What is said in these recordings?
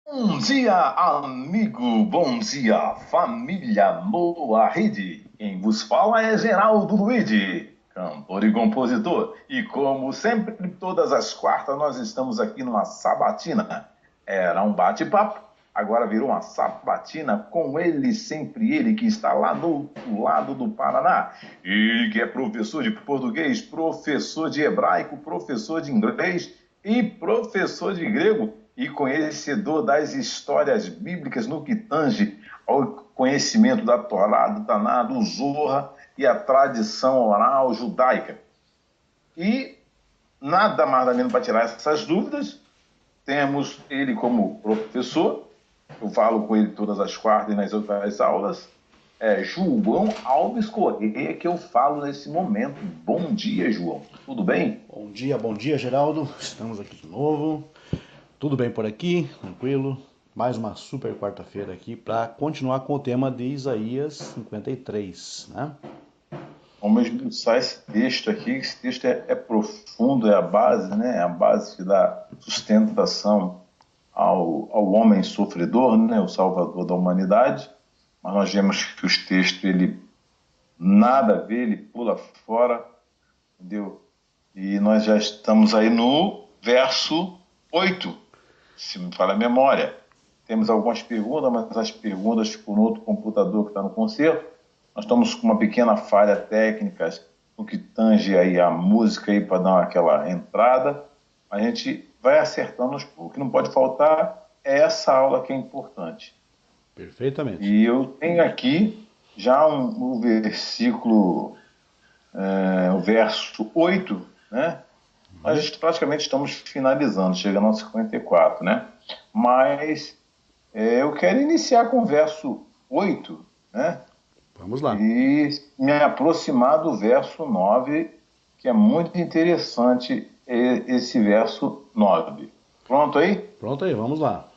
Bom dia, amigo. Bom dia, família Boa Rede. Quem vos fala é Geraldo Luigi, cantor e compositor. E como sempre, todas as quartas nós estamos aqui numa sabatina. Era um bate-papo, agora virou uma sabatina com ele, sempre ele, que está lá do outro lado do Paraná. Ele que é professor de português, professor de hebraico, professor de inglês e professor de grego e conhecedor das histórias bíblicas no que tange ao conhecimento da Torá, do Taná, do Zorra e a tradição oral judaica. E nada mais ou menos para tirar essas dúvidas, temos ele como professor, eu falo com ele todas as quartas e nas outras aulas, João Alves Corrêa, que eu falo nesse momento. Bom dia, João. Tudo bem? Bom dia, Geraldo. Estamos aqui de novo. Tudo bem por aqui? Tranquilo? Mais uma super quarta-feira aqui para continuar com o tema de Isaías 53, né? Vamos esmiuçar esse texto aqui. Esse texto é profundo, é a base, né? É a base que dá sustentação ao homem sofredor, né? O salvador da humanidade. Mas nós vemos que os textos, ele nada a ver, ele pula fora, entendeu? E nós já estamos aí no verso 8, se me falha a memória. Temos algumas perguntas, mas as perguntas ficam no outro computador que está no concerto. Nós estamos com uma pequena falha técnica no que tange aí a música aí para dar aquela entrada. A gente vai acertando os poucos. O que não pode faltar é essa aula que é importante. Perfeitamente. E eu tenho aqui já o versículo, o verso 8, né? Nós praticamente estamos finalizando, chegando ao 54, né? Mas eu quero iniciar com o verso 8, né? Vamos lá. E me aproximar do verso 9, que é muito interessante esse verso 9. Pronto aí? Pronto aí, vamos lá.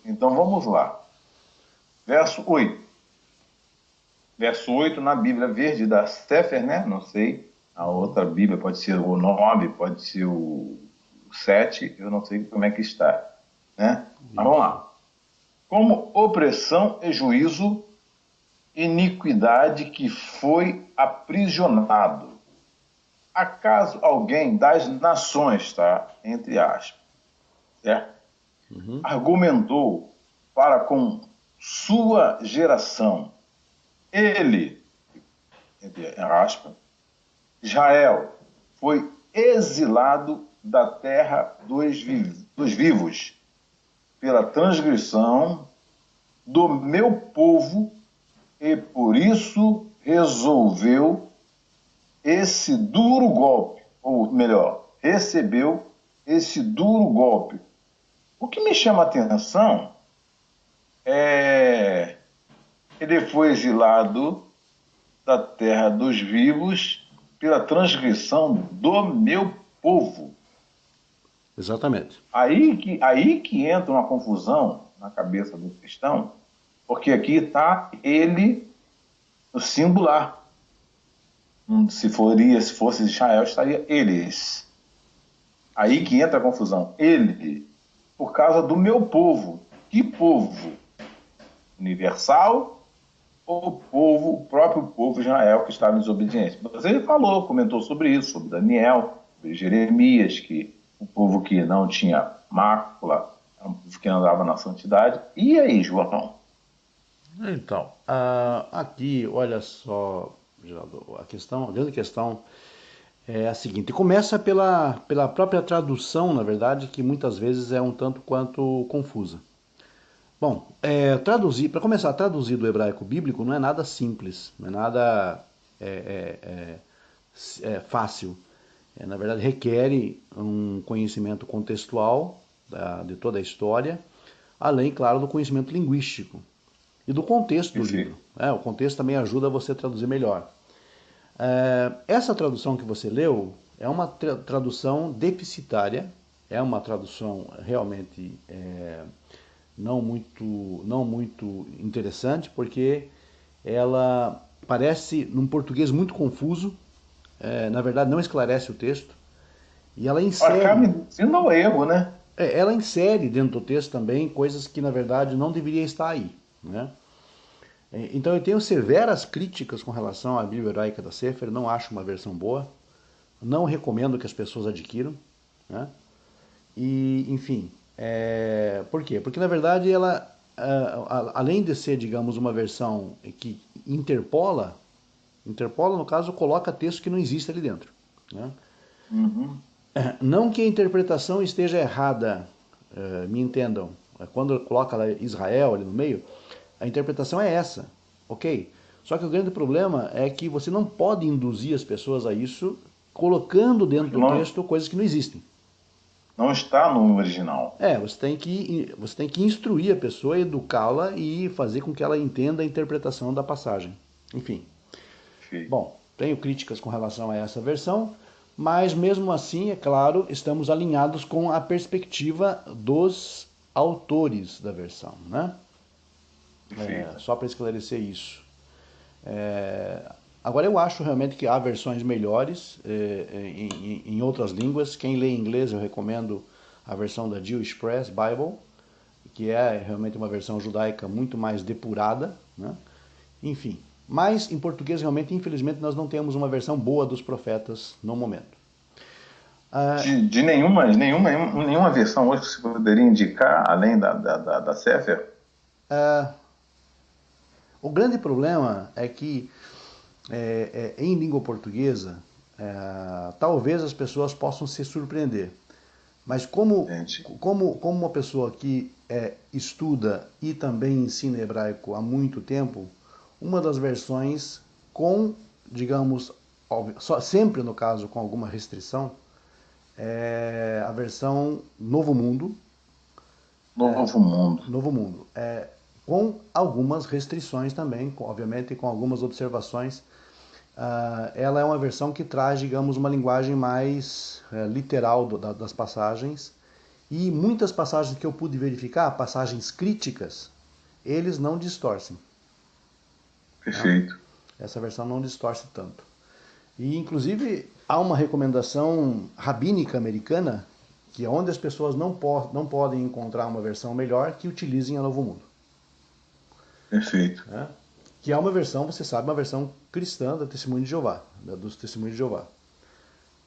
Então vamos lá. Verso 8. Verso 8 na Bíblia Verde da Sefer, né? Não sei. A outra Bíblia pode ser o 9, pode ser o 7, eu não sei como é que está, né? Mas vamos Isso. lá. Como opressão e juízo, iniquidade que foi aprisionado. Acaso alguém das nações, tá? Entre aspas, certo? Uhum. Argumentou para com sua geração. Ele, entre aspas, Israel, foi exilado da terra dos vivos pela transgressão do meu povo e por isso resolveu esse duro golpe, ou melhor, recebeu esse duro golpe. O que me chama a atenção é ele foi exilado da terra dos vivos pela transgressão do meu povo. Exatamente. Aí que entra uma confusão na cabeça do cristão, porque aqui está ele no singular. Se fosse Israel, estaria eles. Aí que entra a confusão. Ele, por causa do meu povo. Que povo? Universal ou o próprio povo de Israel que estava em desobediência? Mas ele falou, comentou sobre isso, sobre Daniel, sobre Jeremias, que o povo que não tinha mácula, era um povo que andava na santidade. E aí, João? Então, aqui, olha só, Geraldo, a grande questão é a seguinte. Começa pela própria tradução, na verdade, que muitas vezes é um tanto quanto confusa. Bom, traduzir, para começar, traduzir do hebraico bíblico não é nada simples, não é nada é, é, fácil. Na verdade, requer um conhecimento contextual de toda a história, além, claro, do conhecimento linguístico e do contexto do livro. O contexto também ajuda você a traduzir melhor. Essa tradução que você leu é uma tradução deficitária, é uma tradução realmente não muito interessante, porque ela parece num português muito confuso, na verdade não esclarece o texto, e ela Acaba insere, induzindo ao erro, né? ela insere dentro do texto também coisas que na verdade não deveria estar aí, né? Então eu tenho severas críticas com relação à Bíblia Hebraica da Sefer, não acho uma versão boa, não recomendo que as pessoas adquiram, né? E, enfim, por quê? Porque na verdade ela, além de ser, digamos, uma versão que interpola no caso, coloca texto que não existe ali dentro, né? Uhum. Não que a interpretação esteja errada, me entendam. Quando coloca lá Israel ali no meio, a interpretação é essa, ok? Só que o grande problema é que você não pode induzir as pessoas a isso colocando dentro Porque do texto coisas que não existem. não está no original. Você tem que instruir a pessoa, educá-la e fazer com que ela entenda a interpretação da passagem. Enfim, Perfeito. bom, tenho críticas com relação a essa versão, mas mesmo assim, é claro, estamos alinhados com a perspectiva dos autores da versão, né? Perfeito. Só para esclarecer isso. É, Agora, eu acho realmente que há versões melhores em outras línguas. Quem lê inglês, eu recomendo a versão da Jewish Press Bible, que é realmente uma versão judaica muito mais depurada, né? Enfim, mas em português, realmente, infelizmente, nós não temos uma versão boa dos profetas no momento. De nenhuma versão hoje que você poderia indicar, além da Sefer? O grande problema é que, em língua portuguesa, talvez as pessoas possam se surpreender. Mas como, Gente, como, como uma pessoa que estuda e também ensina hebraico há muito tempo, uma das versões com, digamos, sempre no caso com alguma restrição, é a versão Novo Mundo, Novo Mundo. Novo Mundo, com algumas restrições também, obviamente com algumas observações. Ela é uma versão que traz, digamos, uma linguagem mais literal das passagens, e muitas passagens que eu pude verificar, passagens críticas, eles não distorcem, né? Perfeito. Essa versão não distorce tanto. E, inclusive, há uma recomendação rabínica americana que é onde as pessoas não podem encontrar uma versão melhor, que utilizem a Novo Mundo, Perfeito. né? Que é uma versão, você sabe, uma versão cristã da Testemunho de Jeová, dos Testemunhos de Jeová.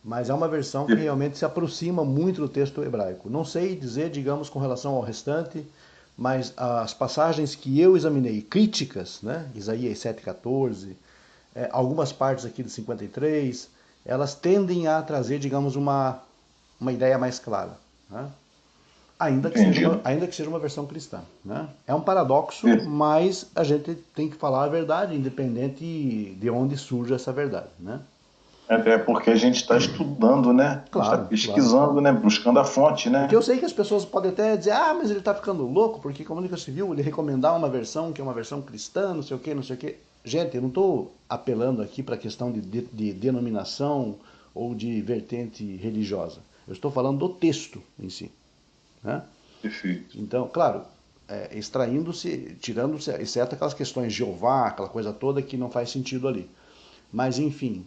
Mas é uma versão que realmente se aproxima muito do texto hebraico. Não sei dizer, digamos, com relação ao restante, mas as passagens que eu examinei, críticas, né? Isaías 7,14, algumas partes aqui de 53, elas tendem a trazer, digamos, uma ideia mais clara, né? Entendido. Ainda que seja uma versão cristã, né? É um paradoxo, mas a gente tem que falar a verdade, independente de onde surge essa verdade, né? Até porque a gente está estudando, né? A gente está Claro, claro. pesquisando, né? Buscando a fonte, Porque eu né? sei que as pessoas podem até dizer, mas ele está ficando louco, porque como nunca se viu ele recomendar uma versão que é uma versão cristã, não sei o que, não sei o que. Gente, eu não estou apelando aqui para a questão de denominação ou de vertente religiosa. Eu estou falando do texto em si, né? Perfeito. Então, claro, extraindo-se, tirando-se, exceto aquelas questões de Jeová, aquela coisa toda que não faz sentido ali. Mas, enfim,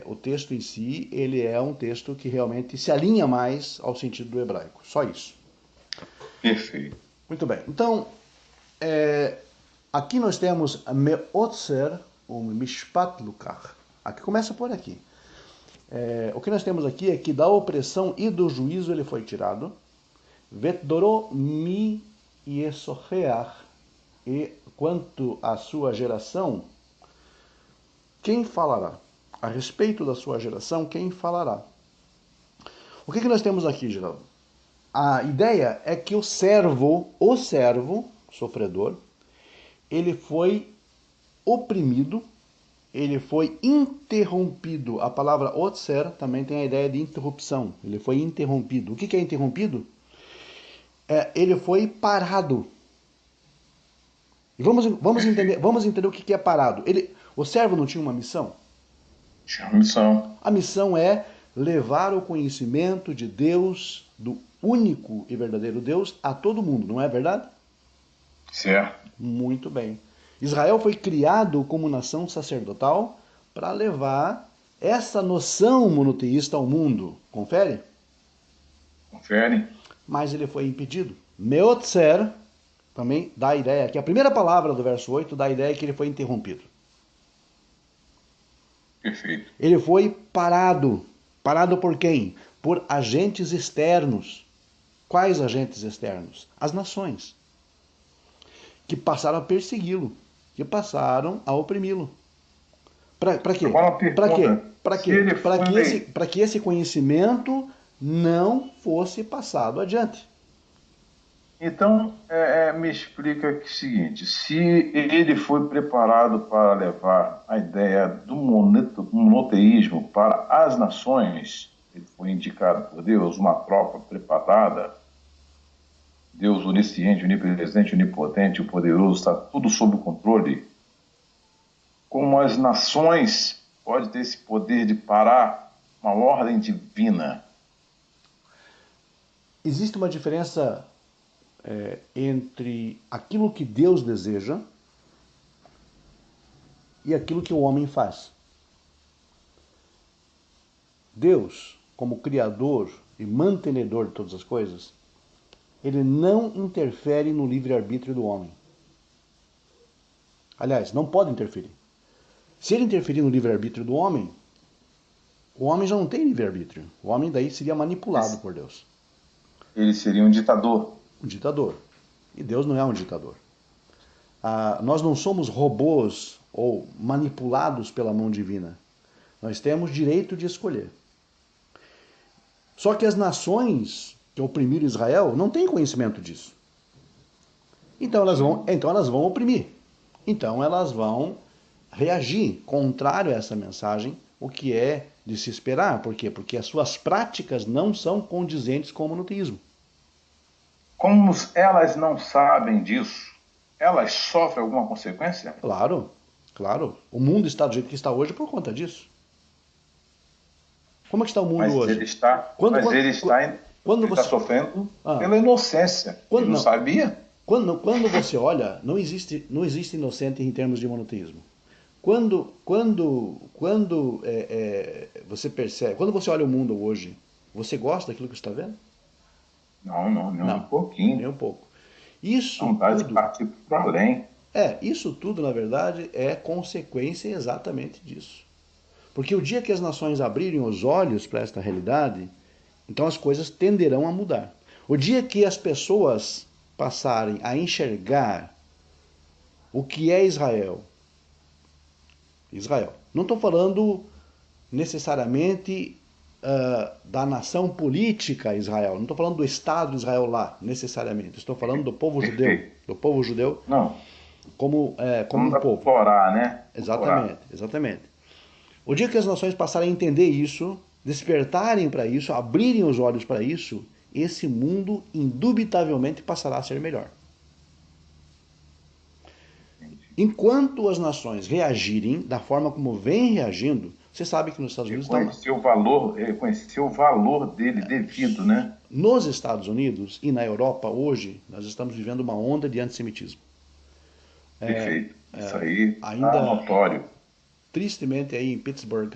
o texto em si, ele é um texto que realmente se alinha mais ao sentido do hebraico. Só isso. Perfeito. Muito bem. Então, aqui nós temos Meotzer, ou Mishpat Lukach. Aqui começa por aqui. O que nós temos aqui é que da opressão e do juízo ele foi tirado. Vetdoro mi yesocheach. E quanto à sua geração, quem falará? A respeito da sua geração, quem falará? O que nós temos aqui, Geraldo? A ideia é que o servo sofredor, ele foi oprimido, ele foi interrompido. A palavra otser também tem a ideia de interrupção. Ele foi interrompido. O que é interrompido? Ele foi parado. E vamos entender o que é parado. O servo não tinha uma missão? Tinha uma missão. A missão é levar o conhecimento de Deus, do único e verdadeiro Deus, a todo mundo, não é verdade? Certo. Muito bem. Israel foi criado como nação sacerdotal para levar essa noção monoteísta ao mundo. Confere? Confere. mas ele foi impedido. Meotzer também dá a ideia, que a primeira palavra do verso 8 dá a ideia que ele foi interrompido. Perfeito. Ele foi parado. Parado por quem? Por agentes externos. Quais agentes externos? As nações. Que passaram a persegui-lo. Que passaram a oprimi-lo. Para quê? Agora uma Para quê? pergunta. Para Se quê? ele foi. Para que esse conhecimento não fosse passado adiante. Então, me explica o seguinte: se ele foi preparado para levar a ideia do monoteísmo para as nações, ele foi indicado por Deus, uma tropa preparada, Deus onisciente, onipresente, onipotente, o poderoso, está tudo sob o controle. Como as nações podem ter esse poder de parar uma ordem divina? Existe uma diferença entre aquilo que Deus deseja e aquilo que o homem faz. Deus, como Criador e mantenedor de todas as coisas, ele não interfere no livre-arbítrio do homem. Aliás, não pode interferir. Se ele interferir no livre-arbítrio do homem, o homem já não tem livre-arbítrio. O homem daí seria manipulado por Deus. Ele seria um ditador. Um ditador. E Deus não é um ditador. Nós não somos robôs ou manipulados pela mão divina. Nós temos direito de escolher. Só que as nações que oprimiram Israel não têm conhecimento disso. Então elas vão oprimir. Então elas vão reagir contrário a essa mensagem, o que é de se esperar. Por quê? Porque as suas práticas não são condizentes com o monoteísmo. Como elas não sabem disso, elas sofrem alguma consequência? Claro, claro. O mundo está do jeito que está hoje por conta disso. Como é que está o mundo Mas hoje? ele está sofrendo pela inocência. Ele não sabia? Quando você olha, não existe inocente em termos de monoteísmo. Quando você percebe, quando você olha o mundo hoje, você gosta daquilo que você está vendo? Não, um pouquinho. Nem um pouco. Isso vontade de partir para além. Isso tudo, na verdade, é consequência exatamente disso. Porque o dia que as nações abrirem os olhos para esta realidade, então as coisas tenderão a mudar. O dia que as pessoas passarem a enxergar o que é Israel. Não estou falando necessariamente da nação política Israel. Não estou falando do Estado de Israel lá, necessariamente. Estou falando do povo judeu. Do povo judeu como um povo. Torá, né? Exatamente. O dia que as nações passarem a entender isso, despertarem para isso, abrirem os olhos para isso, esse mundo indubitavelmente passará a ser melhor. Enquanto as nações reagirem da forma como vêm reagindo, você sabe que nos Estados Unidos... Reconhecer o valor dele devido, né? Nos Estados Unidos e na Europa, hoje, nós estamos vivendo uma onda de antissemitismo. Perfeito. Isso aí ainda notório. Tristemente, aí em Pittsburgh,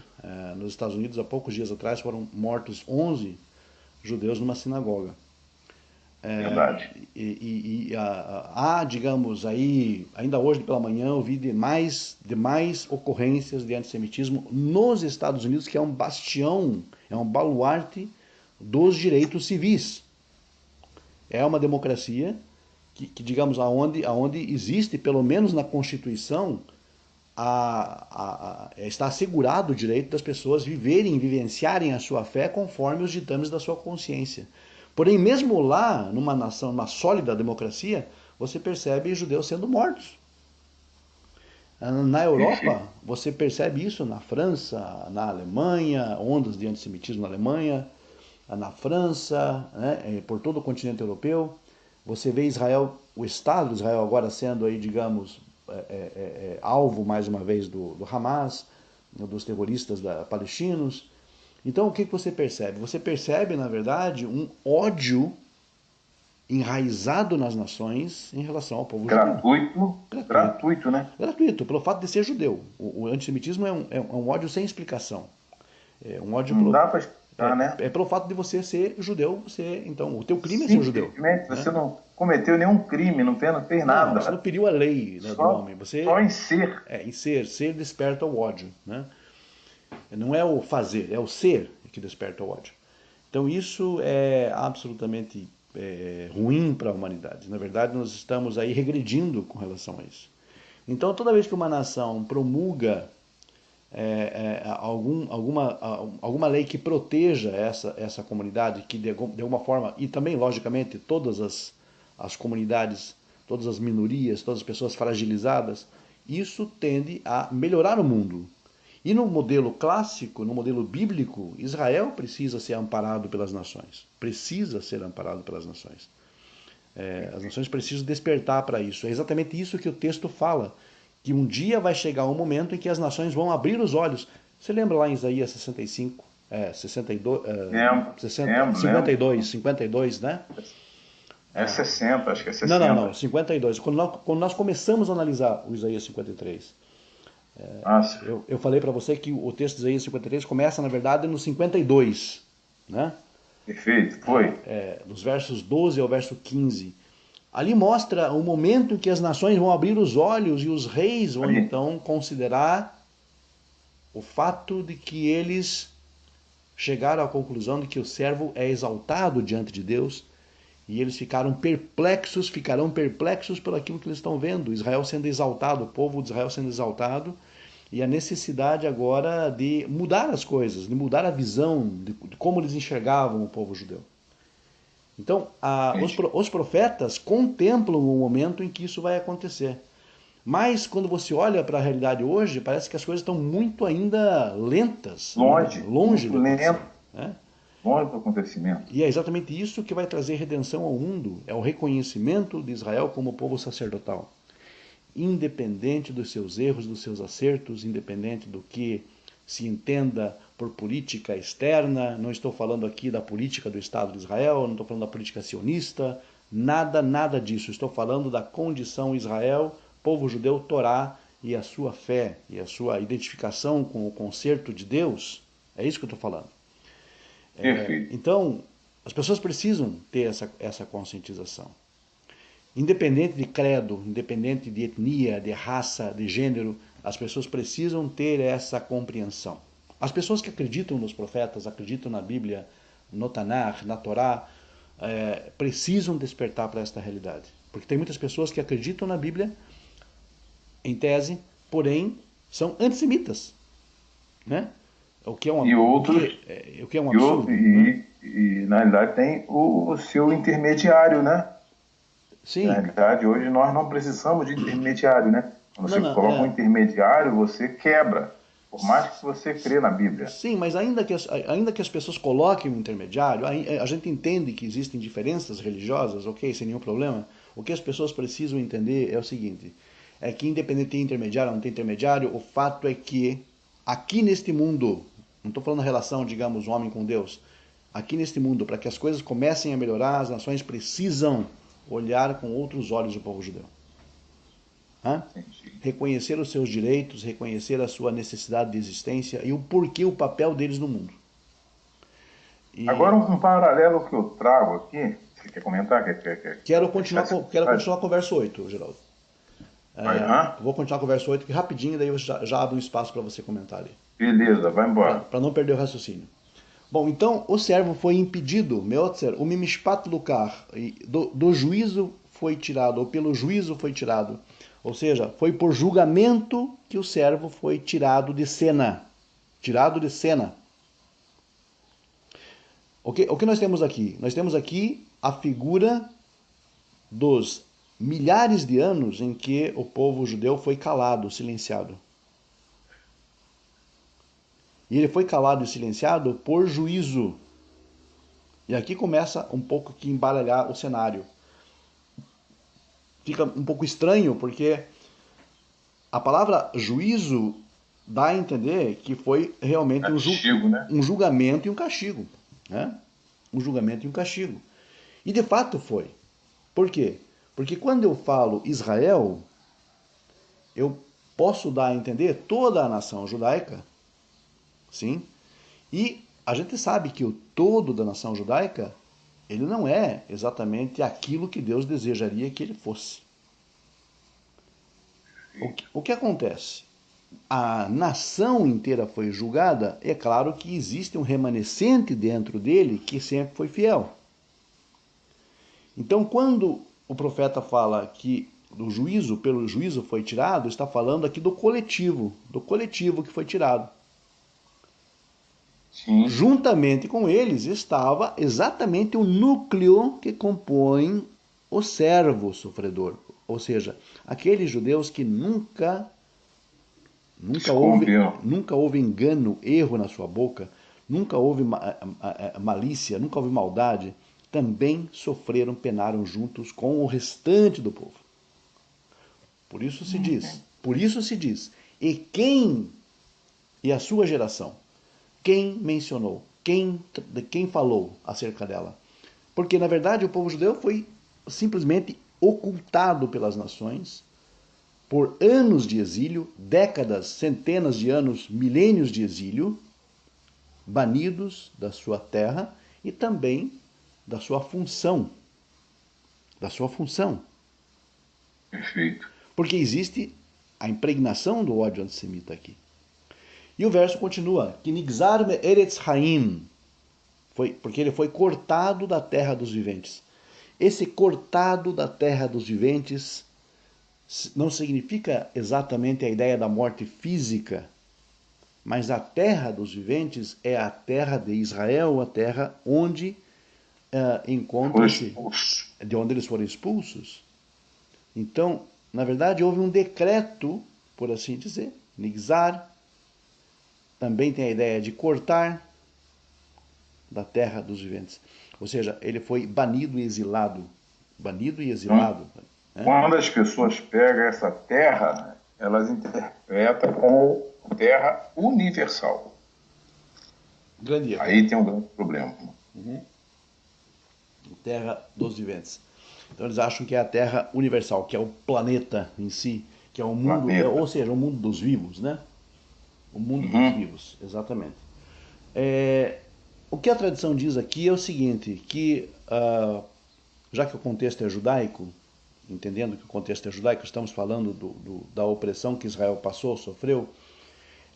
nos Estados Unidos, há poucos dias atrás, foram mortos 11 judeus numa sinagoga. Verdade. Digamos, aí, ainda hoje pela manhã, eu vi demais ocorrências de antissemitismo nos Estados Unidos, que é um bastião, é um baluarte dos direitos civis. É uma democracia que digamos, aonde existe, pelo menos na Constituição, está assegurado o direito das pessoas vivenciarem a sua fé conforme os ditames da sua consciência. Porém, mesmo lá, numa nação, numa sólida democracia, você percebe judeus sendo mortos. Na Europa, você percebe isso na França, na Alemanha, ondas de antissemitismo na Alemanha, na França, né, por todo o continente europeu. Você vê Israel, o Estado de Israel agora sendo aí, digamos, alvo mais uma vez do Hamas, dos terroristas palestinos. Então o que você percebe? Você percebe, na verdade, um ódio enraizado nas nações em relação ao povo judeu. Gratuito, né? Gratuito, pelo fato de ser judeu. O antissemitismo é um ódio sem explicação. É um ódio tá, né? É pelo fato de você ser judeu, então o teu crime é ser judeu. Simplesmente Né? você não cometeu nenhum crime, não fez Não, você não nada. feriu a lei, né, do Só, homem. só Você em ser. em ser desperta o ódio, né? Não é o fazer, é o ser que desperta o ódio. Então isso é absolutamente ruim para a humanidade. Na verdade, nós estamos aí regredindo com relação a isso. Então, toda vez que uma nação promulga alguma lei que proteja essa comunidade, que de alguma forma, e também, logicamente, todas as comunidades, todas as minorias, todas as pessoas fragilizadas, isso tende a melhorar o mundo. E no modelo clássico, no modelo bíblico, Israel precisa ser amparado pelas nações. Precisa ser amparado pelas nações. As nações precisam despertar para isso. É exatamente isso que o texto fala. Que um dia vai chegar um momento em que as nações vão abrir os olhos. Você lembra lá em Isaías 65, 62, Lembro, 60, lembro, lembro. 52, né? É 60, acho que é Não, 60. 52. Quando nós começamos a analisar o Isaías 53, Nossa, eu falei para você que o texto de Isaías 53 começa, na verdade, no 52, né? perfeito, foi. Dos versos 12 ao verso 15. Ali mostra o momento em que as nações vão abrir os olhos e os reis vão Ali. então considerar o fato de que eles chegaram à conclusão de que o servo é exaltado diante de Deus e eles ficarão perplexos por aquilo que eles estão vendo, Israel sendo exaltado, o povo de Israel sendo exaltado, e a necessidade agora de mudar as coisas, de mudar a visão de como eles enxergavam o povo judeu. Então, os profetas contemplam o momento em que isso vai acontecer. Mas quando você olha para a realidade hoje, parece que as coisas estão muito ainda lentas, Longe, longe muito de acontecer. lento, Né? longe do acontecimento. E é exatamente isso que vai trazer redenção ao mundo, é o reconhecimento de Israel como povo sacerdotal. Independente dos seus erros, dos seus acertos, independente do que se entenda por política externa, não estou falando aqui da política do Estado de Israel, não estou falando da política sionista, nada disso. Estou falando da condição Israel, povo judeu, Torá e a sua fé e a sua identificação com o concerto de Deus. É isso que eu estou falando. Perfeito. Então, as pessoas precisam ter essa conscientização. Independente de credo, independente de etnia, de raça, de gênero, as pessoas precisam ter essa compreensão. As pessoas que acreditam nos profetas, acreditam na Bíblia, no Tanar, na Torá, precisam despertar para esta realidade. Porque tem muitas pessoas que acreditam na Bíblia, em tese, porém são antissemitas. Né? O que é um, E outros, o que é um absurdo. Né? e na realidade tem o seu intermediário, né? Sim. Na realidade, hoje nós não precisamos de intermediário, né? Quando você Não, coloca um intermediário, você quebra, por mais que você crê na Bíblia. Sim, mas ainda que as pessoas coloquem um intermediário, a gente entende que existem diferenças religiosas, ok, sem nenhum problema. O que as pessoas precisam entender é o seguinte, é que independente de intermediário ou não ter intermediário, o fato é que aqui neste mundo, não estou falando da relação, digamos, homem com Deus, aqui neste mundo, para que as coisas comecem a melhorar, as nações precisam olhar com outros olhos o povo judeu. Reconhecer os seus direitos, reconhecer a sua necessidade de existência e o porquê, o papel deles no mundo. Agora um paralelo que eu trago aqui, você quer comentar? Quero continuar com o verso 8, Geraldo. Vou continuar com o verso 8, que rapidinho, daí eu já abro um espaço para você comentar ali. Beleza, vai embora. Para não perder o raciocínio. Bom, então o servo foi impedido, Meotzer, o mimishpat lukar, do juízo foi tirado, ou pelo juízo foi tirado. Ou seja, foi por julgamento que o servo foi tirado de cena. Tirado de cena. O que nós temos aqui? Nós temos aqui a figura dos milhares de anos em que o povo judeu foi calado, silenciado. E ele foi calado e silenciado por juízo. E aqui começa um pouco que embaralhar o cenário. Fica um pouco estranho, porque a palavra juízo dá a entender que foi realmente um julgamento e um castigo. Né? Um julgamento e um castigo. E de fato foi. Por quê? Porque quando eu falo Israel, eu posso dar a entender toda a nação judaica, sim, e a gente sabe que o todo da nação judaica, ele não é exatamente aquilo que Deus desejaria que ele fosse. O que acontece? A nação inteira foi julgada, é claro que existe um remanescente dentro dele que sempre foi fiel. Então, quando o profeta fala que do juízo, pelo juízo foi tirado, está falando aqui do coletivo que foi tirado. Sim. Juntamente com eles estava exatamente o núcleo que compõe o servo sofredor, ou seja, aqueles judeus que nunca houve engano, erro na sua boca, nunca houve malícia, nunca houve maldade, também sofreram, penaram juntos com o restante do povo. Por isso se diz, e a sua geração, quem mencionou, quem falou acerca dela? Porque, na verdade, o povo judeu foi simplesmente ocultado pelas nações por anos de exílio, décadas, centenas de anos, milênios de exílio, banidos da sua terra e também da sua função. Da sua função. Perfeito. Porque existe a impregnação do ódio antissemita aqui. E o verso continua, que Nigzar me Eretz Haim, porque ele foi cortado da terra dos viventes. Esse cortado da terra dos viventes não significa exatamente a ideia da morte física, mas a terra dos viventes é a terra de Israel, a terra onde encontra-se, de onde eles foram expulsos. Então, na verdade, houve um decreto, por assim dizer, Nigzar, também tem a ideia de cortar da terra dos viventes. Ou seja, ele foi banido e exilado. Banido e exilado. Quando as pessoas pegam essa terra, elas interpretam como terra universal. Grande erro. Aí tem um grande problema. Terra dos viventes. Então eles acham que é a terra universal, que é o planeta em si, que é o mundo, ou seja, o mundo dos vivos, né? O mundo dos vivos, exatamente. O que a tradição diz aqui é o seguinte, que já que o contexto é judaico, entendendo que o contexto é judaico, estamos falando da opressão que Israel passou, sofreu,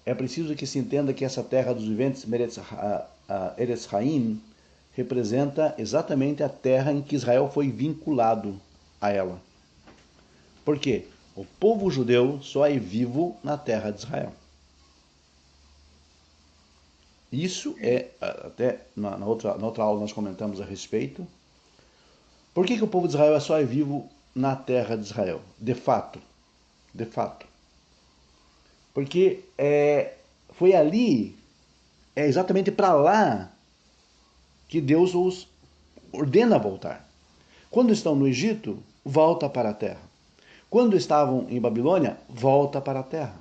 é preciso que se entenda que essa terra dos viventes, Eretz Haim, representa exatamente a terra em que Israel foi vinculado a ela. Por quê? O povo judeu só é vivo na terra de Israel. Isso é, até na outra aula nós comentamos a respeito. Por que o povo de Israel só é vivo na terra de Israel? De fato. Porque foi ali, é exatamente para lá que Deus os ordena voltar. Quando estão no Egito, volta para a terra. Quando estavam em Babilônia, volta para a terra.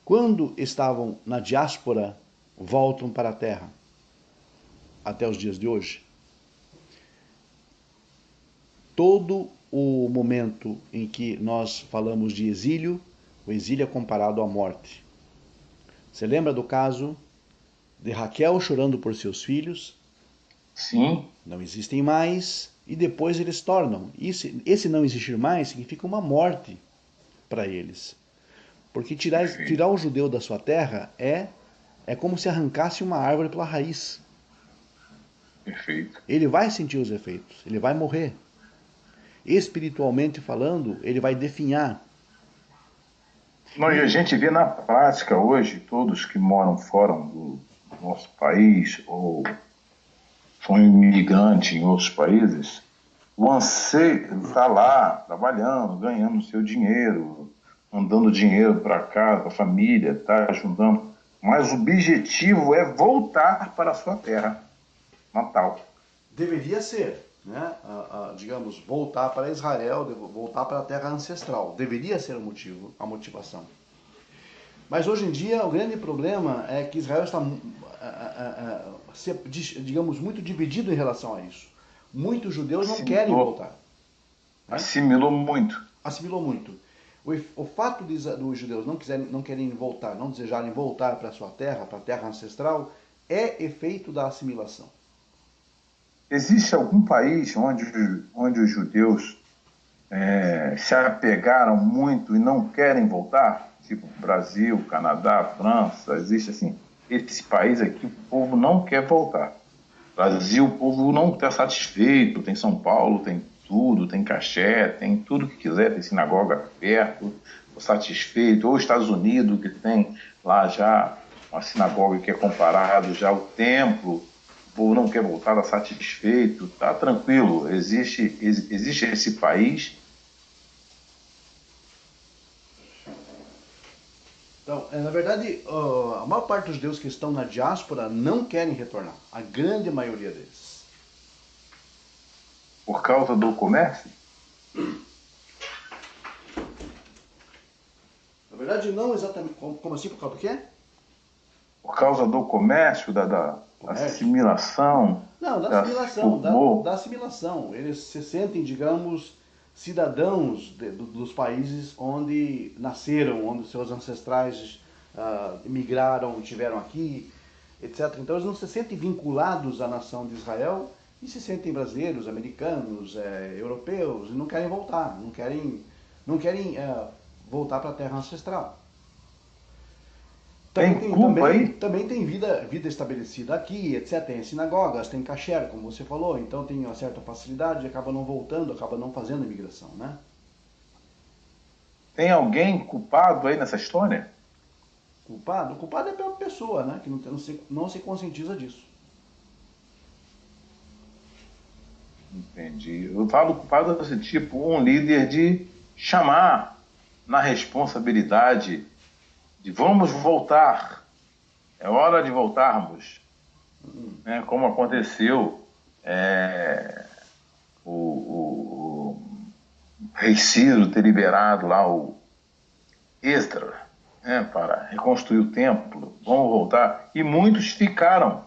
Quando estavam na diáspora, voltam para a terra. Até os dias de hoje. Todo o momento em que nós falamos de exílio, o exílio é comparado à morte. Você lembra do caso de Raquel chorando por seus filhos? Sim. Não existem mais e depois eles tornam. Esse não existir mais significa uma morte para eles. Porque tirar o judeu da sua terra é como se arrancasse uma árvore pela raiz. Perfeito. Ele vai sentir os efeitos, ele vai morrer. Espiritualmente falando, ele vai definhar. Não, e a gente vê na prática hoje, todos que moram fora do nosso país ou são imigrantes em outros países, o anseio está lá, trabalhando, ganhando seu dinheiro, mandando dinheiro para casa, para a família, está ajudando. Mas o objetivo é voltar para a sua terra natal. Deveria ser, né? Digamos, voltar para Israel, voltar para a terra ancestral. Deveria ser o motivo, a motivação. Mas hoje em dia o grande problema é que Israel está, digamos, muito dividido em relação a isso. Muitos judeus não querem voltar. Né? Assimilou muito. Assimilou muito. O fato dos judeus não querem voltar, não desejarem voltar para a sua terra, para a terra ancestral, é efeito da assimilação. Existe algum país onde os judeus se apegaram muito e não querem voltar? Tipo Brasil, Canadá, França, existe assim, esse país aqui o povo não quer voltar. Brasil, o povo não está satisfeito, tem São Paulo, tem tudo, tem Caché, tem tudo que quiser, tem sinagoga perto, estou satisfeito. Ou Estados Unidos, que tem lá já uma sinagoga que é comparado já ao templo, o povo não quer voltar, está satisfeito, está tranquilo. Existe esse país. Então, na verdade, a maior parte dos judeus que estão na diáspora não querem retornar. A grande maioria deles. Por causa do comércio? Na verdade, não exatamente. Como assim? Por causa do quê? Por causa do comércio, da Comércio? assimilação, Não, da já se assimilação. formou. Da assimilação. Eles se sentem, digamos, cidadãos dos países onde nasceram, onde seus ancestrais migraram, estiveram aqui, etc. Então eles não se sentem vinculados à nação de Israel e se sentem brasileiros, americanos, europeus e não querem voltar, não querem voltar para a terra ancestral. Também Tem tem, culpa também, aí? também tem vida estabelecida aqui, etc. Tem sinagogas, tem kasher, como você falou, então tem uma certa facilidade, acaba não voltando, acaba não fazendo a imigração, né? Tem alguém culpado aí nessa história? O culpado é a própria pessoa, né? Que não se conscientiza disso. Entendi. Eu falo culpado desse tipo, um líder de chamar na responsabilidade de vamos voltar, é hora de voltarmos, né? Como aconteceu o rei Ciro ter liberado lá o Esdra, né, para reconstruir o templo, vamos voltar, e muitos ficaram.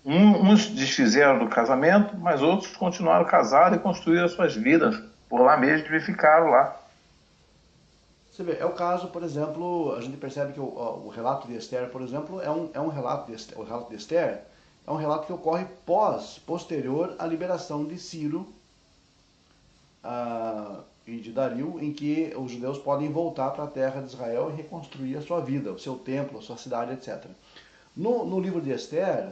Uns desfizeram do casamento, mas outros continuaram casados e construíram as suas vidas por lá mesmo e ficaram lá. Você vê, é o caso, por exemplo, a gente percebe que o relato de Esther, por exemplo, é um relato de Esther, o relato de Esther é um relato que ocorre posterior à liberação de Ciro e de Dario, em que os judeus podem voltar para a terra de Israel e reconstruir a sua vida, o seu templo, a sua cidade, etc. No livro de Esther,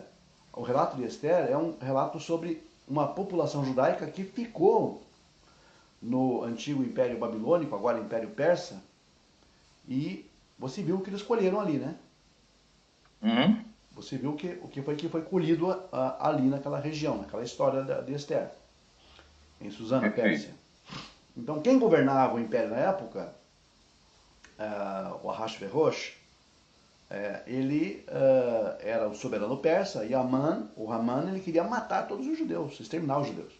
o relato de Esther é um relato sobre uma população judaica que ficou no antigo Império Babilônico, agora Império Persa, e você viu o que eles colheram ali, né? Uhum. Você viu o que foi colhido ali naquela região, naquela história de Esther, em Susana, Perfeito. Pérsia. Então, quem governava o império na época, o Ahasverosh, ele era o soberano persa e o Haman, ele queria matar todos os judeus, exterminar os judeus.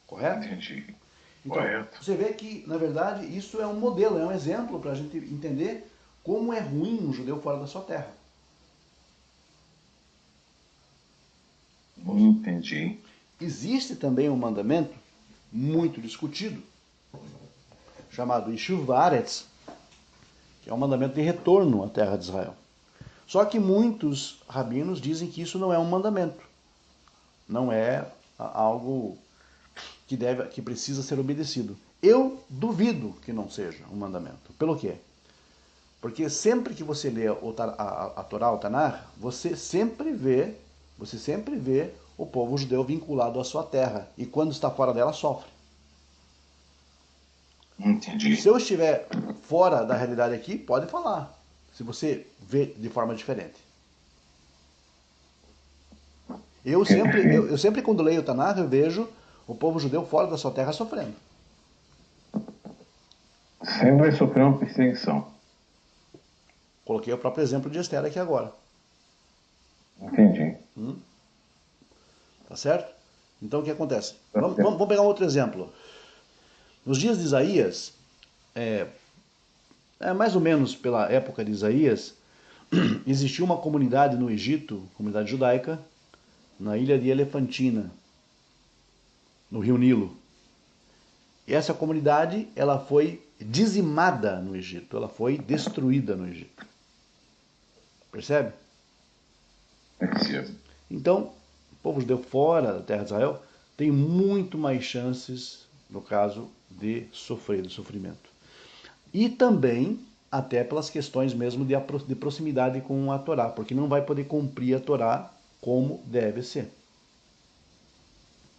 Correto? Entendi. Então, Correto. você vê que, na verdade, isso é um modelo, é um exemplo para a gente entender como é ruim um judeu fora da sua terra. Entendi. Existe também um mandamento muito discutido, chamado Yishuv Haaretz, que é um mandamento de retorno à terra de Israel. Só que muitos rabinos dizem que isso não é um mandamento, não é algo que precisa ser obedecido. Eu duvido que não seja um mandamento. Pelo quê? Porque sempre que você lê a Torá, o Tanar, você sempre vê o povo judeu vinculado à sua terra. E quando está fora dela, sofre. Entendi. Se eu estiver fora da realidade aqui, pode falar. Se você vê de forma diferente. Eu sempre, eu, Perfeito. eu sempre quando leio o Tanakh, eu vejo o povo judeu fora da sua terra sofrendo. Sempre vai sofrer uma perseguição. Coloquei o próprio exemplo de Esther aqui agora. Entendi. Tá certo? Então o que acontece? Tá certo. Vamos pegar um outro exemplo. Nos dias de Isaías, mais ou menos pela época de Isaías, existiu uma comunidade no Egito, comunidade judaica, na ilha de Elefantina, no rio Nilo. E essa comunidade, ela foi dizimada no Egito, ela foi destruída no Egito. Percebe? Percebo. Então, o povo judeu fora da terra de Israel tem muito mais chances, no caso, de sofrer, de sofrimento. E também, até pelas questões mesmo de proximidade com a Torá, porque não vai poder cumprir a Torá como deve ser.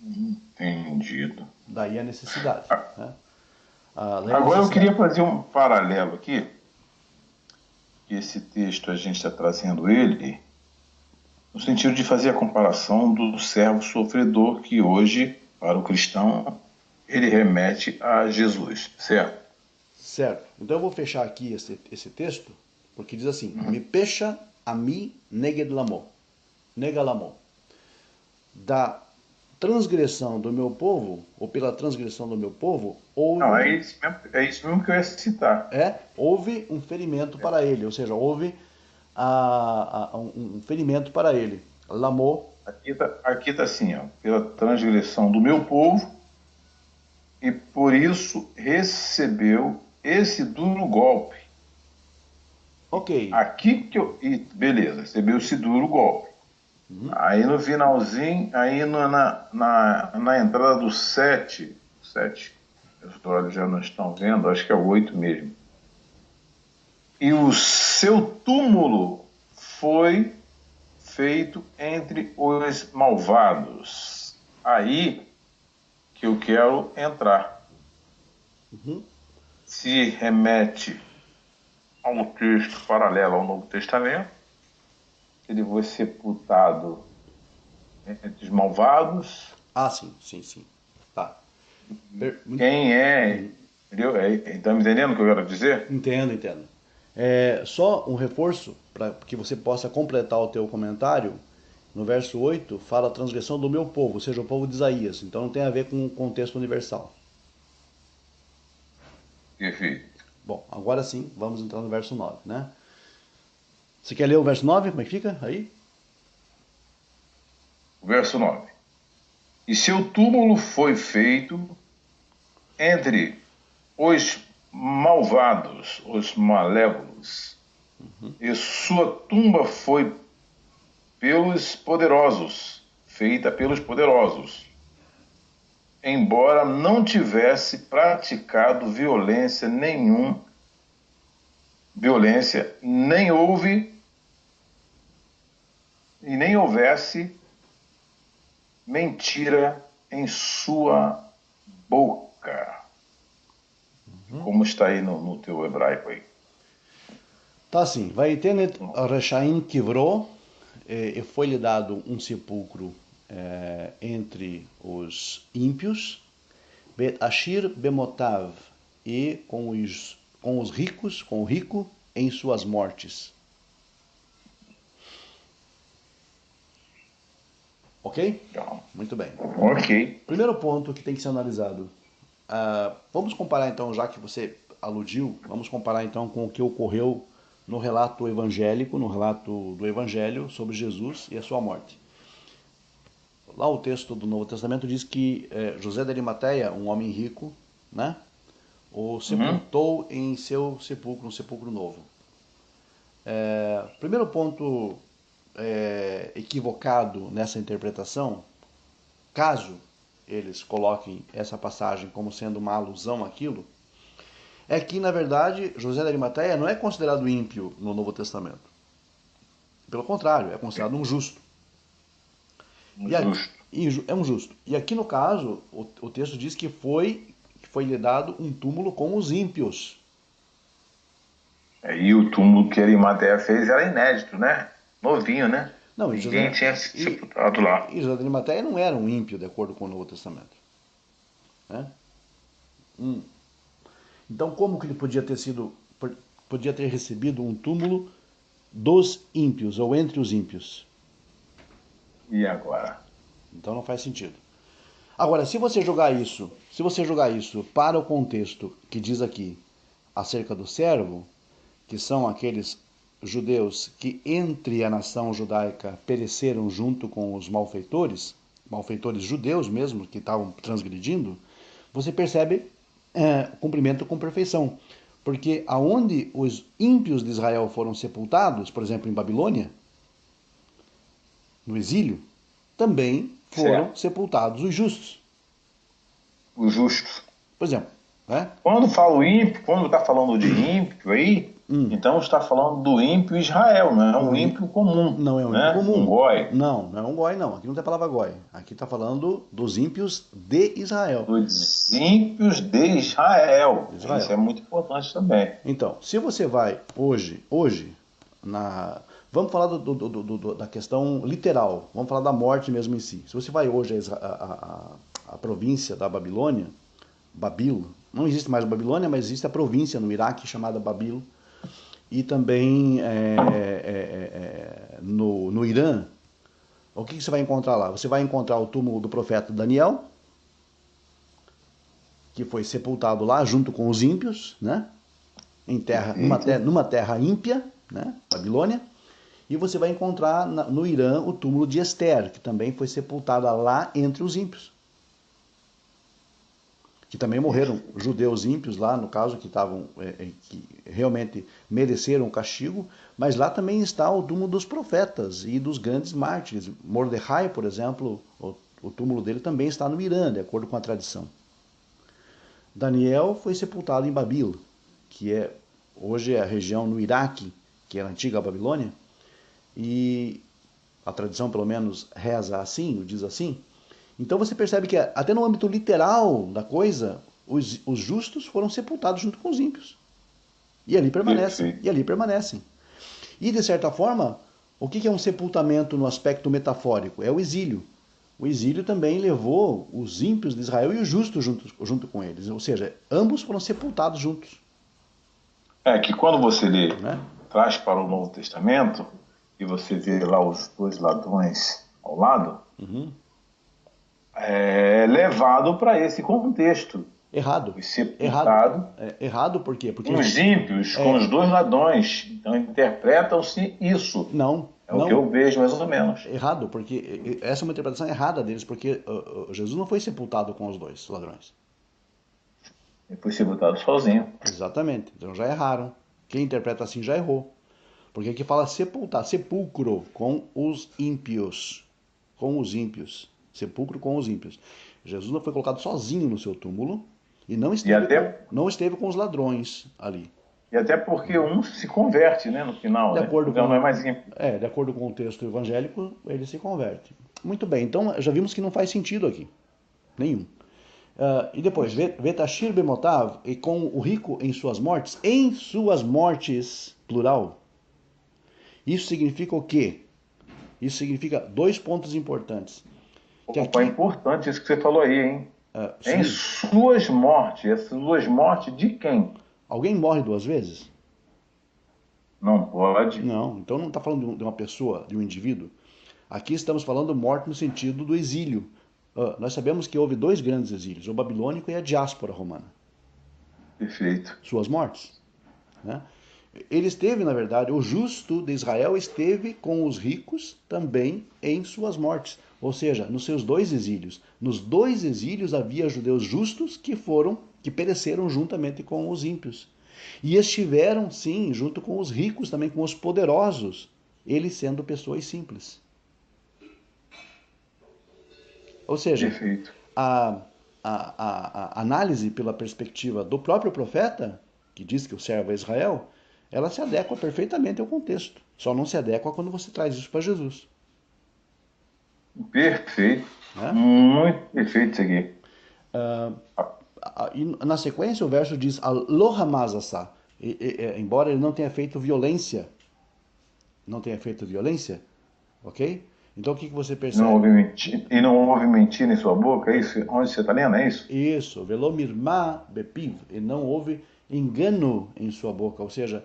Entendido. Daí a necessidade. Né? Agora eu queria fazer um paralelo aqui. Esse texto a gente está trazendo ele no sentido de fazer a comparação do servo sofredor que hoje, para o cristão, ele remete a Jesus, certo? Certo. Então eu vou fechar aqui esse texto, porque diz assim: Me pecha a mim neged lamo. Nega lamo. Da transgressão do meu povo, ou pela transgressão do meu povo, Não, é isso mesmo que eu ia citar. Houve um ferimento para ele, ou seja, houve um ferimento para ele. Lamou. Aqui tá assim, ó, pela transgressão do meu povo, e por isso recebeu esse duro golpe. Ok. Aqui que eu. Beleza, recebeu esse duro golpe. Aí no finalzinho, aí na entrada do 7, os olhos já não estão vendo, acho que é o 8 mesmo. E o seu túmulo foi feito entre os malvados. Aí que eu quero entrar. Se remete a um texto paralelo ao Novo Testamento. Ele foi sepultado entre os malvados. Ah, sim, sim, sim. Tá. Quem é? Entendeu? Tá me entendendo o que eu quero dizer? Entendo, entendo. Só um reforço para que você possa completar o teu comentário. No verso 8 fala a transgressão do meu povo, ou seja, o povo de Isaías. Então não tem a ver com o contexto universal. Perfeito. Bom, agora sim, vamos entrar no verso 9, né? Você quer ler o verso 9? Como é que fica aí? Verso 9. E seu túmulo foi feito entre os malvados, os malévolos, e sua tumba foi pelos poderosos, feita pelos poderosos, embora não tivesse praticado violência, nem houve e nem houvesse mentira em sua boca. Como está aí no teu hebraico aí? Tá assim, vai ter Reshaim quebrou, e foi-lhe dado um sepulcro entre os ímpios, Bet Ashir Bemotav, e com os ricos, com o rico em suas mortes. Ok? Muito bem. Ok. Primeiro ponto que tem que ser analisado. Vamos comparar então, já que você aludiu, vamos comparar então com o que ocorreu no relato evangélico, no relato do Evangelho sobre Jesus e a sua morte. Lá o texto do Novo Testamento diz que José de Arimateia, um homem rico, né, o sepultou em seu sepulcro, um sepulcro novo. Primeiro ponto equivocado nessa interpretação, caso eles coloquem essa passagem como sendo uma alusão àquilo, é que, na verdade, José de Arimateia não é considerado ímpio no Novo Testamento. Pelo contrário, é considerado um justo. É um justo. E aqui, no caso, o texto diz que foi-lhe dado um túmulo com os ímpios. E o túmulo que Arimateia fez era inédito, né? Novinho, né? Não, ninguém tinha se sepultado lá. E José de Arimateia não era um ímpio, de acordo com o Novo Testamento. Né? Então, como que ele podia ter recebido um túmulo dos ímpios, ou entre os ímpios? E agora? Então não faz sentido. Agora, se você jogar isso para o contexto que diz aqui acerca do servo, que são aqueles judeus que entre a nação judaica pereceram junto com os malfeitores judeus mesmo, que estavam transgredindo, você percebe cumprimento com perfeição. Porque aonde os ímpios de Israel foram sepultados, por exemplo, em Babilônia, no exílio, também foram Certo. sepultados os justos. Os justos. Por exemplo, né? Quando falo ímpio, quando está falando de ímpio aí, Hum, então está falando do ímpio Israel, não é um ímpio comum, não é um ímpio né? Um comum. goi. Não, não é um goi, não. Aqui não tem a palavra goi. Aqui está falando dos ímpios de Israel. Dos ímpios de Israel. Isso Israel. é muito importante também. Então, se você vai hoje, na... vamos falar da questão literal, vamos falar da morte mesmo em si. Se você vai hoje a província da Babilônia, Babilo, não existe mais a Babilônia, mas existe a província no Iraque chamada Babilo, e também no Irã, o que você vai encontrar lá? Você vai encontrar o túmulo do profeta Daniel, que foi sepultado lá junto com os ímpios, né? Em terra, Perfeito. numa terra ímpia, né? Babilônia. E você vai encontrar no Irã o túmulo de Esther, que também foi sepultada lá entre os ímpios. Que também morreram judeus ímpios lá, no caso, que realmente mereceram o castigo, mas lá também está o túmulo dos profetas e dos grandes mártires. Mordecai, por exemplo, o túmulo dele também está no Irã, de acordo com a tradição. Daniel foi sepultado em Babil, que hoje é a região no Iraque, que era a antiga Babilônia, e a tradição pelo menos reza assim, diz assim. Então você percebe que até no âmbito literal da coisa, os justos foram sepultados junto com os ímpios. E ali permanecem, Perfeito. e ali permanecem. E de certa forma, o que é um sepultamento no aspecto metafórico? É o exílio. O exílio também levou os ímpios de Israel e os justos junto com eles. Ou seja, ambos foram sepultados juntos. É que quando você lê, Né? traz para o Novo Testamento, e você vê lá os dois ladrões ao lado, Uhum. é levado para esse contexto. Errado. Foi Errado. sepultado Errado por quê? com os ímpios, com os dois ladrões. Então interpretam-se isso. Não, É o que não. eu vejo mais ou menos. Errado, porque essa é uma interpretação errada deles, porque Jesus não foi sepultado com os dois ladrões. Ele foi sepultado sozinho. Exatamente. Então já erraram. Quem interpreta assim já errou. Porque aqui fala sepultar, sepulcro com os ímpios. Com os ímpios. Sepulcro com os ímpios. Jesus não foi colocado sozinho no seu túmulo e E até, não esteve com os ladrões ali. e até porque um se converte, né, no final, De né? acordo Então não é com, mais ímpio. de acordo com o texto evangélico, ele se converte. Muito bem, então já vimos que não faz sentido aqui. Nenhum. E depois, Vetashir Bemotav, e com o rico em suas mortes, plural. Isso significa o quê? Isso significa dois pontos importantes. Que Opa, é aqui, importante isso que você falou aí, hein? Em sim, suas mortes. Essas suas mortes de quem? alguém morre duas vezes? Não pode. Não, então não está falando de uma pessoa, de um indivíduo. Aqui estamos falando morte no sentido do exílio. Nós sabemos que houve dois grandes exílios, o babilônico e a diáspora romana. Perfeito. Suas mortes. Né? Ele esteve, na verdade, o justo de Israel esteve com os ricos também em suas mortes. Ou seja, nos seus dois exílios. Nos dois exílios havia judeus justos que pereceram juntamente com os ímpios. E estiveram, sim, junto com os ricos, também com os poderosos, eles sendo pessoas simples. Ou seja, Perfeito. a, a análise pela perspectiva do próprio profeta, que diz que o servo é Israel, ela se adequa perfeitamente ao contexto. Só não se adequa quando você traz isso para Jesus. Perfeito. Né? Muito perfeito isso aqui. E na sequência o verso diz Aloha Mazasa. Embora ele não tenha feito violência, ok? Então o que você percebe? E não houve mentira em sua boca, é isso? Onde você está lendo, é isso? Isso, velomirma bepiv, e não houve engano em sua boca, ou seja,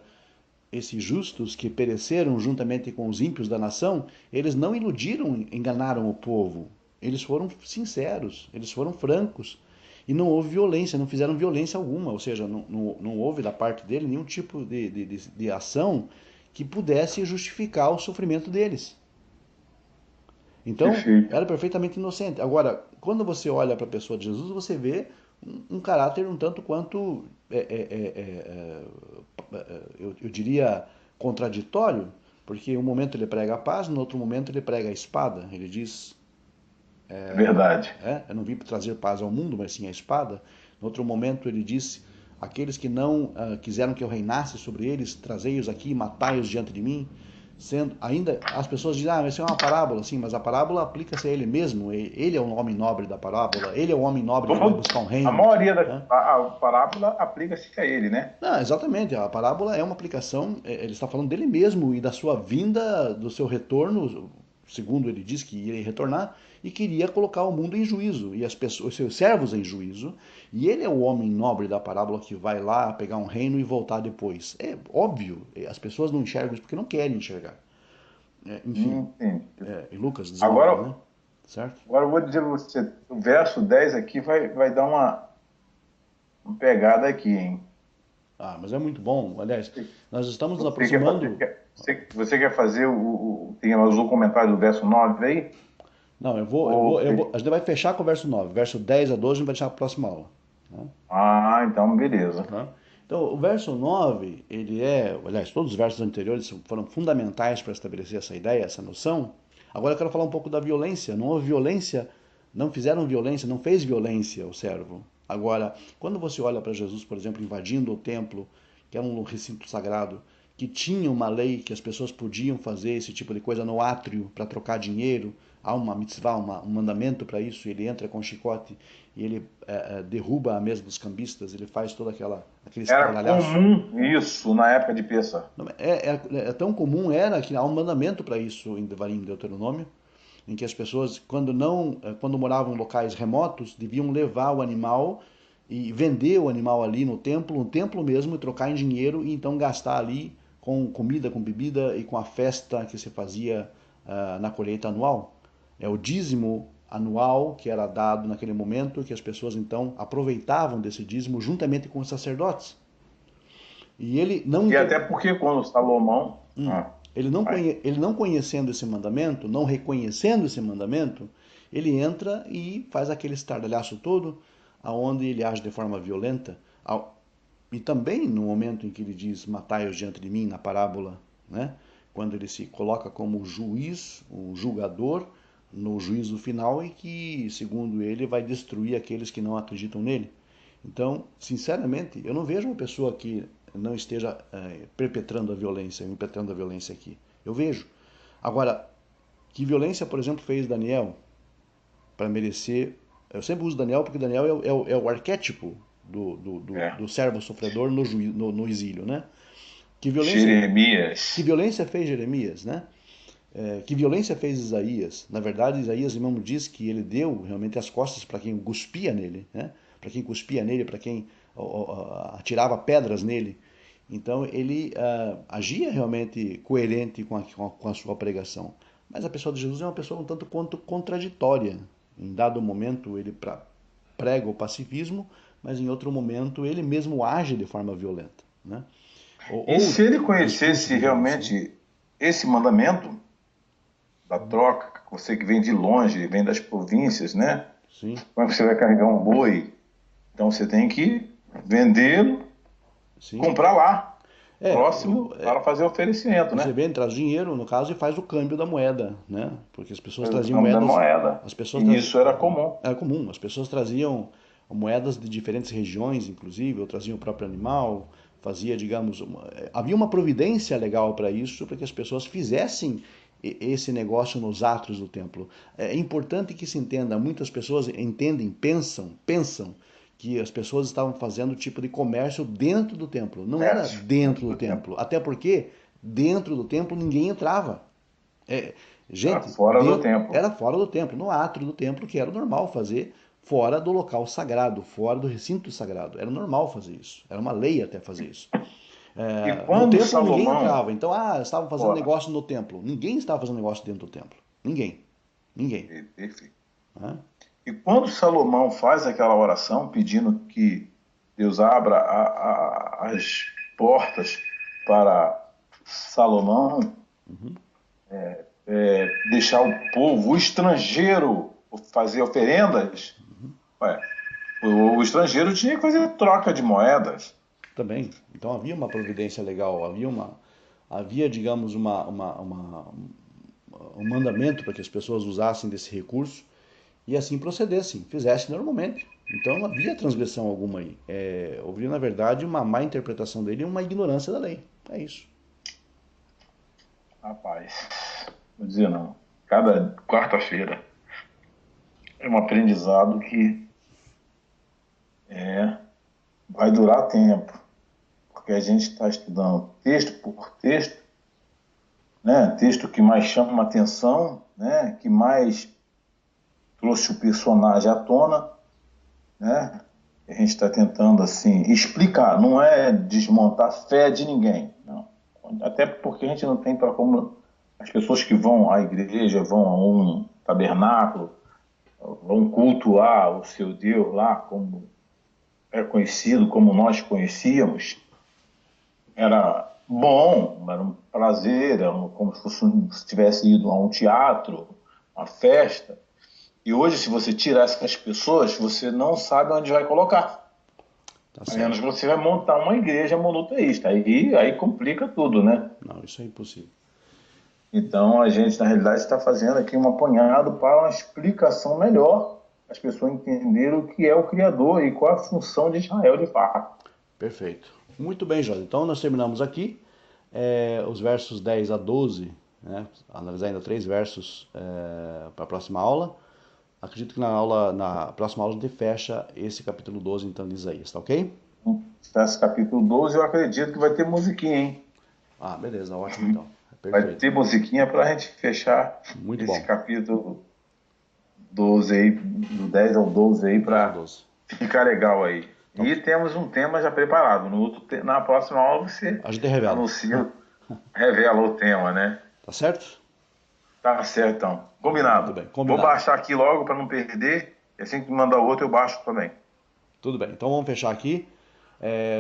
esses justos que pereceram juntamente com os ímpios da nação, eles não iludiram, enganaram o povo. Eles foram sinceros, eles foram francos. E não houve violência, não fizeram violência alguma, ou seja, não houve da parte dele nenhum tipo de ação que pudesse justificar o sofrimento deles. Então, Perfeito. era perfeitamente inocente. Agora, quando você olha para a pessoa de Jesus, você vê um caráter um tanto quanto, eu diria, contraditório, porque um momento ele prega a paz, no outro momento ele prega a espada. Ele diz, É verdade. eu não vim para trazer paz ao mundo, mas sim a espada. No outro momento ele disse, aqueles que não quiseram que eu reinasse sobre eles, trazei-os aqui e matai-os diante de mim. Sendo, ainda as pessoas dizem, isso é uma parábola, sim, mas a parábola aplica-se a ele mesmo. Ele é o homem nobre da parábola, ele é o homem nobre que vai buscar um A reino. maioria da Né? a parábola aplica-se a ele, né? Não, exatamente, a parábola é uma aplicação, ele está falando dele mesmo e da sua vinda, do seu retorno, segundo ele diz que iria retornar, e queria colocar o mundo em juízo, e as pessoas, os seus servos em juízo, e ele é o homem nobre da parábola que vai lá pegar um reino e voltar depois. É óbvio, as pessoas não enxergam isso porque não querem enxergar. Enfim, Entendi. e Lucas desenvolva, Agora, né? Certo? agora eu vou dizer para você, o verso 10 aqui vai dar uma pegada aqui, hein? Ah, mas é muito bom. Aliás, nós estamos nos Você quer fazer, aproximando. você quer fazer tem o comentário do verso 9 aí? Não, Ou, a gente vai fechar com o verso 9. Verso 10 a 12 a gente vai deixar para a próxima aula. Né? então beleza. Tá? Então, o verso 9 ele aliás, todos os versos anteriores foram fundamentais para estabelecer essa ideia, essa noção. Agora eu quero falar um pouco da violência. Não houve violência, não fizeram violência, não fez violência o servo. Agora, quando você olha para Jesus, por exemplo, invadindo o templo, que era um recinto sagrado, que tinha uma lei que as pessoas podiam fazer esse tipo de coisa no átrio para trocar dinheiro, há uma mitzvah, um mandamento para isso, ele entra com chicote e ele derruba a mesa dos cambistas, ele faz todo aquele Era estardalhaço. comum isso na época de Peça. É tão comum era que há um mandamento para isso em Devarim, Deuteronômio, em que as pessoas, quando moravam em locais remotos, deviam levar o animal e vender o animal ali no templo mesmo, e trocar em dinheiro e então gastar ali com comida, com bebida e com a festa que se fazia na colheita anual. É o dízimo anual que era dado naquele momento, que as pessoas então aproveitavam desse dízimo juntamente com os sacerdotes. E ele não E até porque quando Salomão. Vai. ele não conhecendo esse mandamento, não reconhecendo esse mandamento, ele entra e faz aquele estardalhaço todo, aonde ele age de forma violenta. E também no momento em que ele diz matai-os diante de mim, na parábola, né? Quando ele se coloca como juiz, um julgador, no juízo final e que, segundo ele, vai destruir aqueles que não acreditam nele. Então, sinceramente, eu não vejo uma pessoa que não esteja perpetrando a violência, impetrando a violência aqui. Eu vejo. Agora, que violência, por exemplo, fez Daniel para merecer. Eu sempre uso Daniel porque Daniel é o arquétipo É. do servo sofredor no exílio, né? Que Jeremias. violência fez Jeremias, né? Que violência fez Isaías? Na verdade, Isaías mesmo diz que ele deu realmente as costas para quem cuspia nele, né? Para quem cuspia nele, para quem atirava pedras nele. Então ele agia realmente coerente com a sua pregação. Mas a pessoa de Jesus é uma pessoa um tanto quanto contraditória. Em dado momento ele prega o pacifismo, mas em outro momento ele mesmo age de forma violenta, né? E Ou se ele discurso conhecesse de violência, né? realmente esse mandamento da troca, você que vem de longe, vem das províncias, né? Sim, Como é que você vai carregar um boi? Então você tem que vendê-lo, sim. comprar lá, É, próximo, para fazer oferecimento, você né? vem, traz dinheiro, no caso, e faz o câmbio da moeda, né? Porque as pessoas O traziam câmbio da moedas, moeda. as pessoas E traziam, isso era comum. era comum, as pessoas traziam moedas de diferentes regiões, inclusive, ou traziam o próprio animal, fazia, digamos, havia uma providência legal para isso, para que as pessoas fizessem esse negócio nos atos do templo. É importante que se entenda, muitas pessoas entendem, pensam que as pessoas estavam fazendo tipo de comércio dentro do templo. Não era Comércio dentro dentro do do tempo. templo, até porque dentro do templo ninguém entrava. É, Era gente, fora do templo. era fora do templo, no átrio do templo, que era normal fazer fora do local sagrado, fora do recinto sagrado. Era normal fazer isso. Era uma lei até fazer isso. E No quando templo ninguém Salomão, entrava. Então, estavam fazendo fora, negócio no templo. Ninguém estava fazendo negócio dentro do templo. Ninguém. Ninguém. perfeito. Né? E quando Salomão faz aquela oração pedindo que Deus abra as portas para Salomão deixar o povo, o estrangeiro, fazer oferendas, ué, O estrangeiro tinha que fazer troca de moedas. Também. Então havia uma providência legal, havia, digamos, um mandamento para que as pessoas usassem desse recurso e assim procedessem, fizessem normalmente. Então não havia transgressão alguma aí. Houve, na verdade, uma má interpretação dele e uma ignorância da lei. É isso. Rapaz, vou dizer não. Cada quarta-feira é um aprendizado que vai durar tempo, porque a gente está estudando texto por texto, né? Texto que mais chama a atenção, né? Que mais trouxe o personagem à tona, né? A gente está tentando assim explicar, não é desmontar a fé de ninguém, não. Até porque a gente não tem para como as pessoas que vão à igreja, vão a um tabernáculo, vão cultuar o seu Deus lá, como é conhecido, como nós conhecíamos, era bom, era um prazer, como se fosse se tivesse ido a um teatro, uma festa. E hoje, se você tirar essas pessoas, você não sabe onde vai colocar. Tá A menos certo. que você vai montar uma igreja monoteísta. Aí complica tudo, né? Não, isso é impossível. Então, a gente, na realidade, está fazendo aqui um apanhado para uma explicação melhor, as pessoas entenderem o que é o Criador e qual a função de Israel de fato. Perfeito. Muito bem, Jorge. Então nós terminamos aqui os versos 10 a 12, né? Analisar ainda três versos para a próxima aula. Acredito que na próxima aula a gente fecha esse capítulo 12 então de Isaías, tá ok? Esse capítulo 12, eu acredito que vai ter musiquinha, hein? Ah, beleza, ótimo então. Vai Perfeito. ter musiquinha para a gente fechar Muito esse bom. capítulo 12 aí, do 10 ao 12 aí, 10 ao para 12. ficar legal aí. Então, E temos um tema já preparado. Na próxima aula você a gente revela. anuncia, revela o tema, né? Tá certo? Tá certo, então. Muito Combinado. bem, Vou combinado. baixar aqui logo para não perder. E assim que mandar o outro, eu baixo também. Tudo bem, então vamos fechar aqui.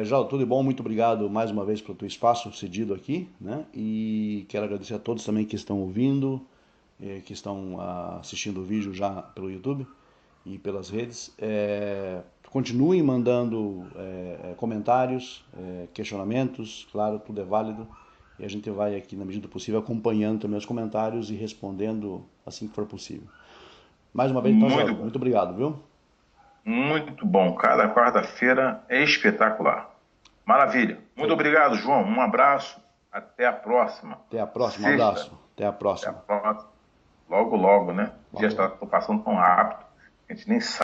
João, tudo de bom, muito obrigado mais uma vez pelo teu espaço cedido aqui, né? E quero agradecer a todos também que estão ouvindo, que estão assistindo o vídeo já pelo YouTube e pelas redes. Continuem mandando comentários, questionamentos, claro, tudo é válido. E a gente vai aqui, na medida do possível, acompanhando também os comentários e respondendo assim que for possível. Mais uma vez, então, Muito Geraldo, bom. muito obrigado, viu? Muito bom. Cada quarta-feira é espetacular. Maravilha. Muito Feito. obrigado, João. Um abraço. Até a próxima. Até a próxima, um Sexta. abraço. Até a Até a próxima. próxima. Logo, logo, né? Os dias Logo, logo. estão passando tão rápido. A gente nem sabe.